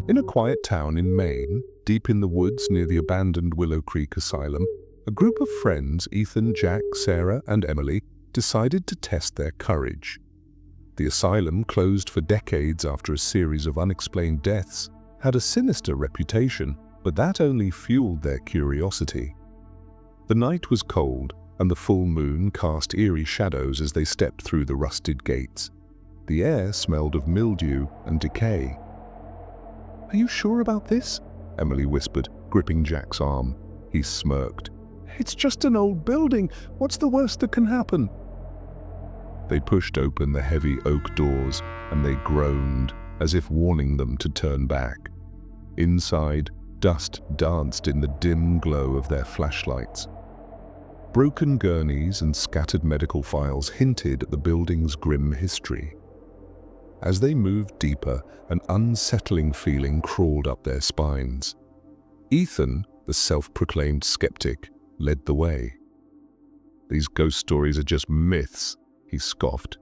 In a quiet town in Maine, deep in the woods near the abandoned Willow Creek Asylum, a group of friends, Ethan, Jack, Sarah, and Emily, decided to test their courage. The asylum, closed for decades after a series of unexplained deaths, had a sinister reputation, but that only fueled their curiosity. The night was cold, and the full moon cast eerie shadows as they stepped through the rusted gates. The air smelled of mildew and decay. "Are you sure about this?" Emily whispered, gripping Jack's arm. He smirked. "It's just an old building. What's the worst that can happen?" They pushed open the heavy oak doors, and they groaned, as if warning them to turn back. Inside, dust danced in the dim glow of their flashlights. Broken gurneys and scattered medical files hinted at the building's grim history. As they moved deeper, an unsettling feeling crawled up their spines. Ethan, the self-proclaimed skeptic, led the way. "These ghost stories are just myths," he scoffed.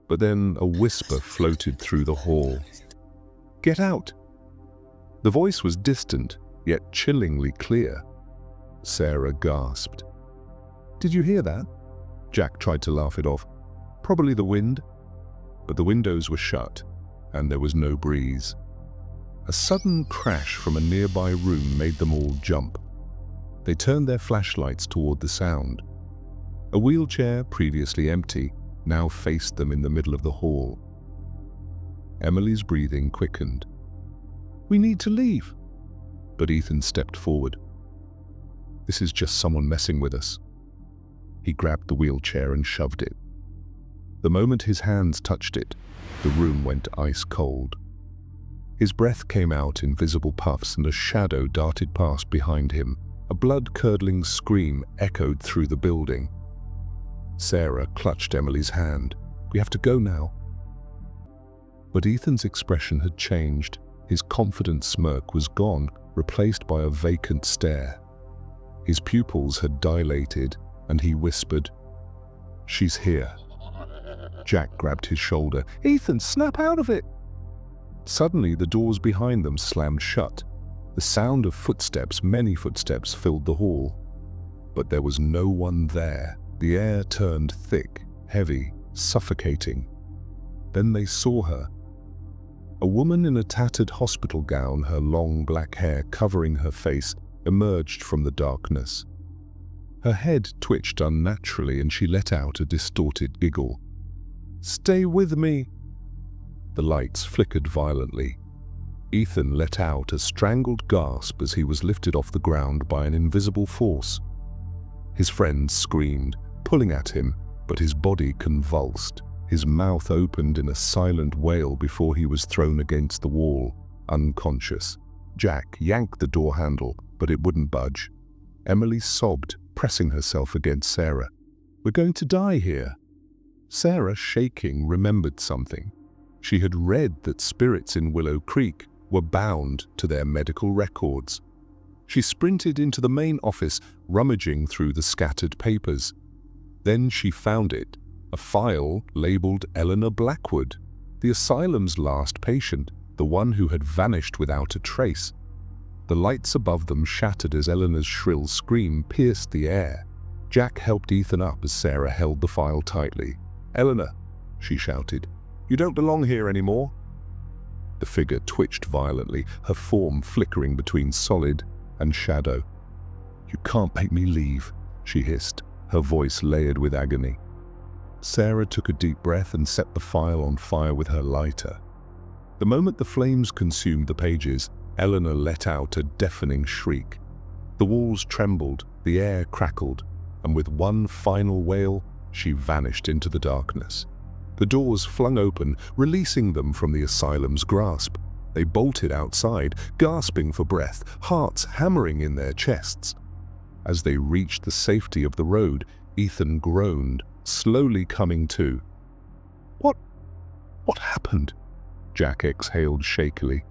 But then a whisper floated through the hall. "Get out!" The voice was distant, yet chillingly clear. Sarah gasped. "Did you hear that?" Jack tried to laugh it off. "Probably the wind." But the windows were shut, and there was no breeze. A sudden crash from a nearby room made them all jump. They turned their flashlights toward the sound. A wheelchair, previously empty, now faced them in the middle of the hall. Emily's breathing quickened. "We need to leave." But Ethan stepped forward. "This is just someone messing with us." He grabbed the wheelchair and shoved it. The moment his hands touched it, the room went ice cold. His breath came out in visible puffs, and a shadow darted past behind him. A blood-curdling scream echoed through the building. Sarah clutched Emily's hand. "We have to go now." But Ethan's expression had changed. His confident smirk was gone, replaced by a vacant stare. His pupils had dilated, and he whispered, "She's here." Jack grabbed his shoulder. "Ethan, snap out of it!" Suddenly, the doors behind them slammed shut. The sound of footsteps, many footsteps, filled the hall. But there was no one there. The air turned thick, heavy, suffocating. Then they saw her. A woman in a tattered hospital gown, her long black hair covering her face, emerged from the darkness. Her head twitched unnaturally, and she let out a distorted giggle. "Stay with me!" The lights flickered violently. Ethan let out a strangled gasp as he was lifted off the ground by an invisible force. His friends screamed, pulling at him, but his body convulsed. His mouth opened in a silent wail before he was thrown against the wall, unconscious. Jack yanked the door handle, but it wouldn't budge. Emily sobbed, pressing herself against Sarah. "We're going to die here." Sarah, shaking, remembered something. She had read that spirits in Willow Creek were bound to their medical records. She sprinted into the main office, rummaging through the scattered papers. Then she found it, a file labeled Eleanor Blackwood, the asylum's last patient, the one who had vanished without a trace. The lights above them shattered as Eleanor's shrill scream pierced the air. Jack helped Ethan up as Sarah held the file tightly. "Eleanor," she shouted, "you don't belong here anymore." The figure twitched violently, her form flickering between solid and shadow. "You can't make me leave," she hissed, her voice layered with agony. Sarah took a deep breath and set the file on fire with her lighter. The moment the flames consumed the pages, Eleanor let out a deafening shriek. The walls trembled, the air crackled, and with one final wail, she vanished into the darkness. The doors flung open, releasing them from the asylum's grasp. They bolted outside, gasping for breath, hearts hammering in their chests. As they reached the safety of the road, Ethan groaned, slowly coming to. What happened?" Jack exhaled shakily.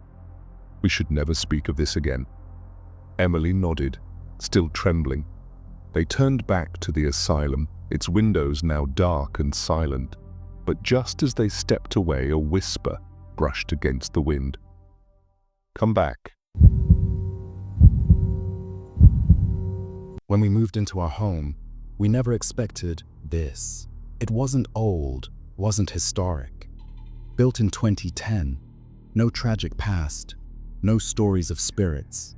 "We should never speak of this again." Emily nodded, still trembling. They turned back to the asylum, its windows now dark and silent. But just as they stepped away, a whisper brushed against the wind. Come back. When we moved into our home, we never expected this. It wasn't old, wasn't historic. Built in 2010, no tragic past, no stories of spirits,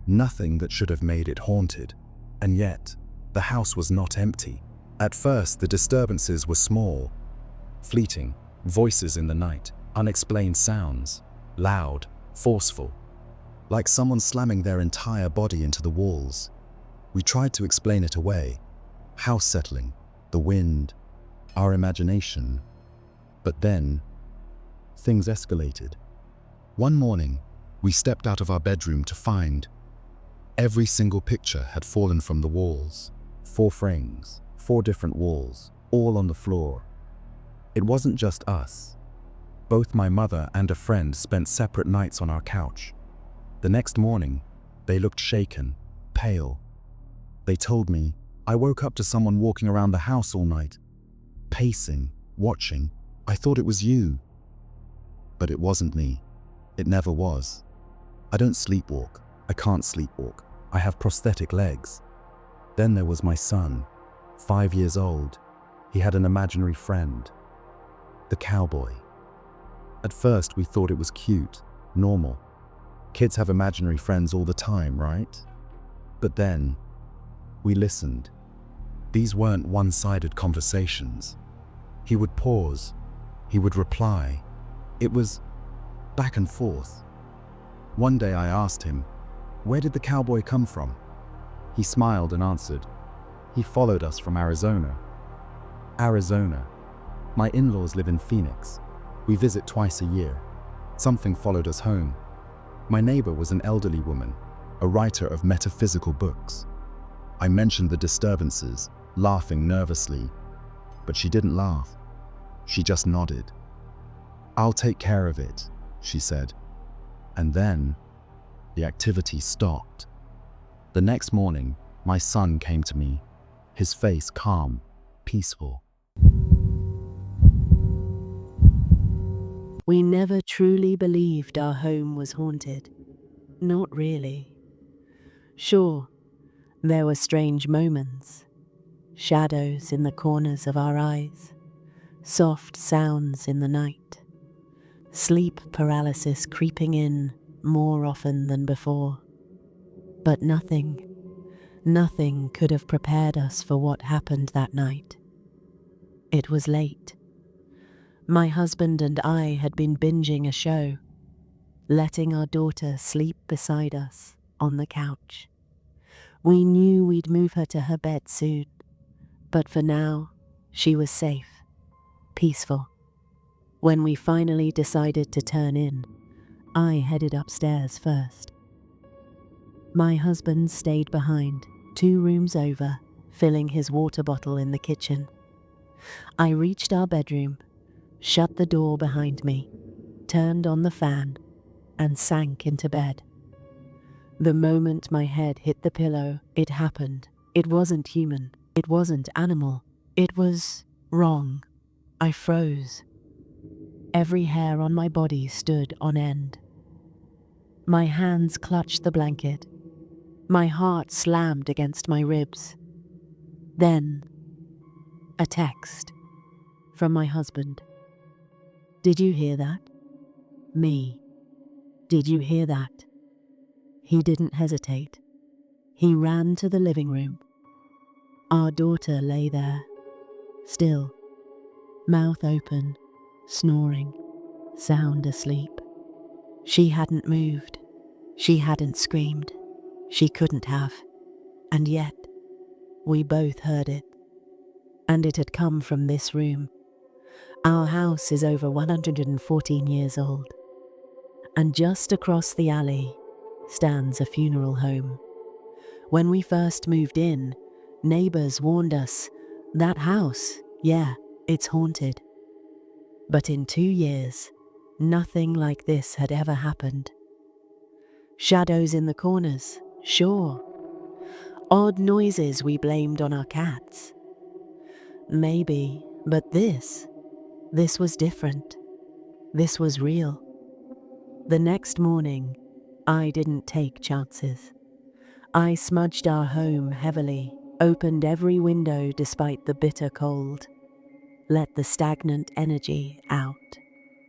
nothing that should have made it haunted. And yet, the house was not empty. At first, the disturbances were small, fleeting, voices in the night, unexplained sounds, loud, forceful, like someone slamming their entire body into the walls. We tried to explain it away. House settling, the wind, our imagination. But then, things escalated. One morning, we stepped out of our bedroom to find every single picture had fallen from the walls. 4 frames, 4 different walls, all on the floor. It wasn't just us. Both my mother and a friend spent separate nights on our couch. The next morning, they looked shaken, pale. They told me, "I woke up to someone walking around the house all night, pacing, watching. I thought it was you." But it wasn't me. It never was. I don't sleepwalk. I can't sleepwalk. I have prosthetic legs. Then there was my son, 5 years old. He had an imaginary friend, the cowboy. At first, we thought it was cute, normal. Kids have imaginary friends all the time, right? But then, we listened. These weren't one-sided conversations. He would pause. He would reply. It was back and forth. One day I asked him, "Where did the cowboy come from?" He smiled and answered, "He followed us from Arizona." Arizona. My in-laws live in Phoenix. We visit twice a year. Something followed us home. My neighbor was an elderly woman, a writer of metaphysical books. I mentioned the disturbances, laughing nervously, but she didn't laugh. She just nodded. "I'll take care of it," she said. And then, the activity stopped. The next morning, my son came to me, his face calm, peaceful. We never truly believed our home was haunted. Not really. Sure, there were strange moments, shadows in the corners of our eyes, soft sounds in the night, sleep paralysis creeping in more often than before. But nothing could have prepared us for what happened that night. It was late. My husband and I had been binging a show, letting our daughter sleep beside us on the couch. We knew we'd move her to her bed soon, but for now, she was safe, peaceful. When we finally decided to turn in, I headed upstairs first. My husband stayed behind, 2 rooms over, filling his water bottle in the kitchen. I reached our bedroom, shut the door behind me, turned on the fan, and sank into bed. The moment my head hit the pillow, it happened. It wasn't human. It wasn't animal. It was wrong. I froze. Every hair on my body stood on end. My hands clutched the blanket. My heart slammed against my ribs. Then, a text from my husband. "Did you hear that?" Me. "Did you hear that?" He didn't hesitate. He ran to the living room. Our daughter lay there, still, mouth open, snoring, sound asleep. She hadn't moved. She hadn't screamed. She couldn't have. And yet, we both heard it. And it had come from this room. Our house is over 114 years old. And just across the alley stands a funeral home. When we first moved in, neighbors warned us, that house, yeah, it's haunted. But in 2 years, nothing like this had ever happened. Shadows in the corners, sure. Odd noises we blamed on our cats. Maybe, but this was different. This was real. The next morning, I didn't take chances. I smudged our home heavily, opened every window despite the bitter cold, let the stagnant energy out.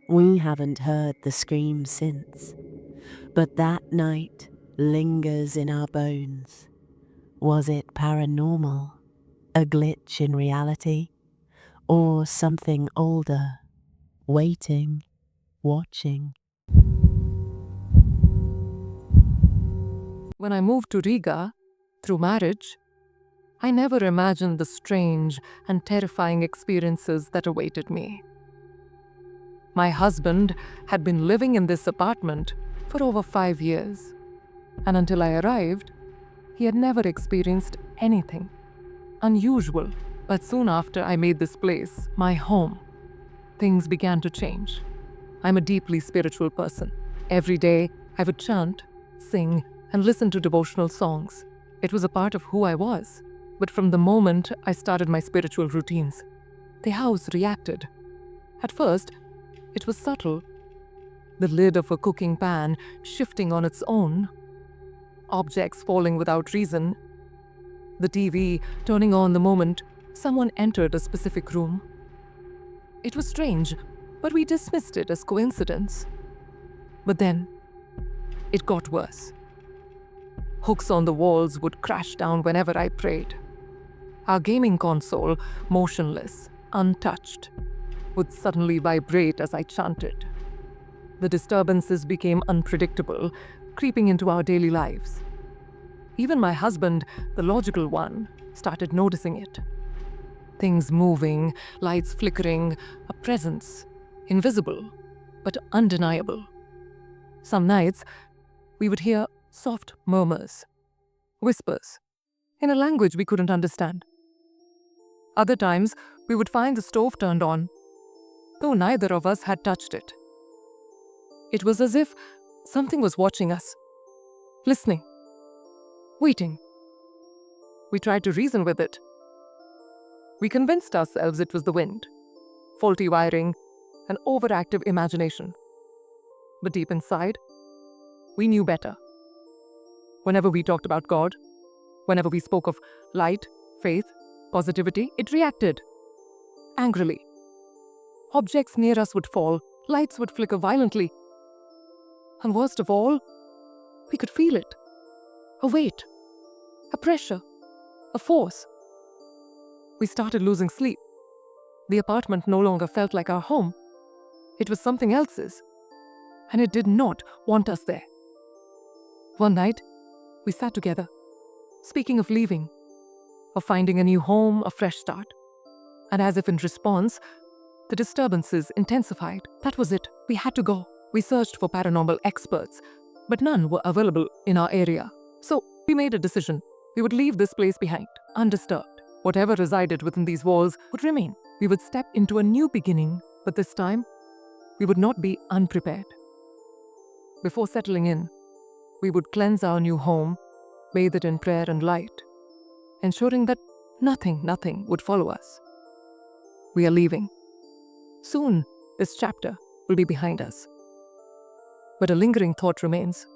We haven't heard the scream since, but that night lingers in our bones. Was it paranormal, a glitch in reality, or something older, waiting, watching? When I moved to Riga, through marriage, I never imagined the strange and terrifying experiences that awaited me. My husband had been living in this apartment for over 5 years, and until I arrived, he had never experienced anything unusual. But soon after I made this place my home, things began to change. I'm a deeply spiritual person. Every day, I would chant, sing, and listen to devotional songs. It was a part of who I was. But from the moment I started my spiritual routines, the house reacted. At first, it was subtle. The lid of a cooking pan shifting on its own, objects falling without reason, the TV turning on the moment someone entered a specific room. It was strange, but we dismissed it as coincidence. But then, it got worse. Hooks on the walls would crash down whenever I prayed. Our gaming console, motionless, untouched, would suddenly vibrate as I chanted. The disturbances became unpredictable, creeping into our daily lives. Even my husband, the logical one, started noticing it. Things moving, lights flickering, a presence, invisible, but undeniable. Some nights, we would hear soft murmurs, whispers, in a language we couldn't understand. Other times, we would find the stove turned on, though neither of us had touched it. It was as if something was watching us, listening, waiting. We tried to reason with it. We convinced ourselves it was the wind, faulty wiring, an overactive imagination. But deep inside, we knew better. Whenever we talked about God, whenever we spoke of light, faith, positivity, it reacted angrily. Objects near us would fall, lights would flicker violently. And worst of all, we could feel it. A weight, a pressure, a force. We started losing sleep. The apartment no longer felt like our home. It was something else's, and it did not want us there. One night, we sat together, speaking of leaving, of finding a new home, a fresh start. And as if in response, the disturbances intensified. That was it. We had to go. We searched for paranormal experts, but none were available in our area. So we made a decision. We would leave this place behind, undisturbed. Whatever resided within these walls would remain. We would step into a new beginning, but this time, we would not be unprepared. Before settling in, we would cleanse our new home, bathe it in prayer and light, ensuring that nothing would follow us. We are leaving. Soon, this chapter will be behind us. But a lingering thought remains.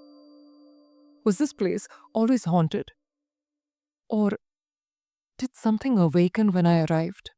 Was this place always haunted? Or did something awaken when I arrived?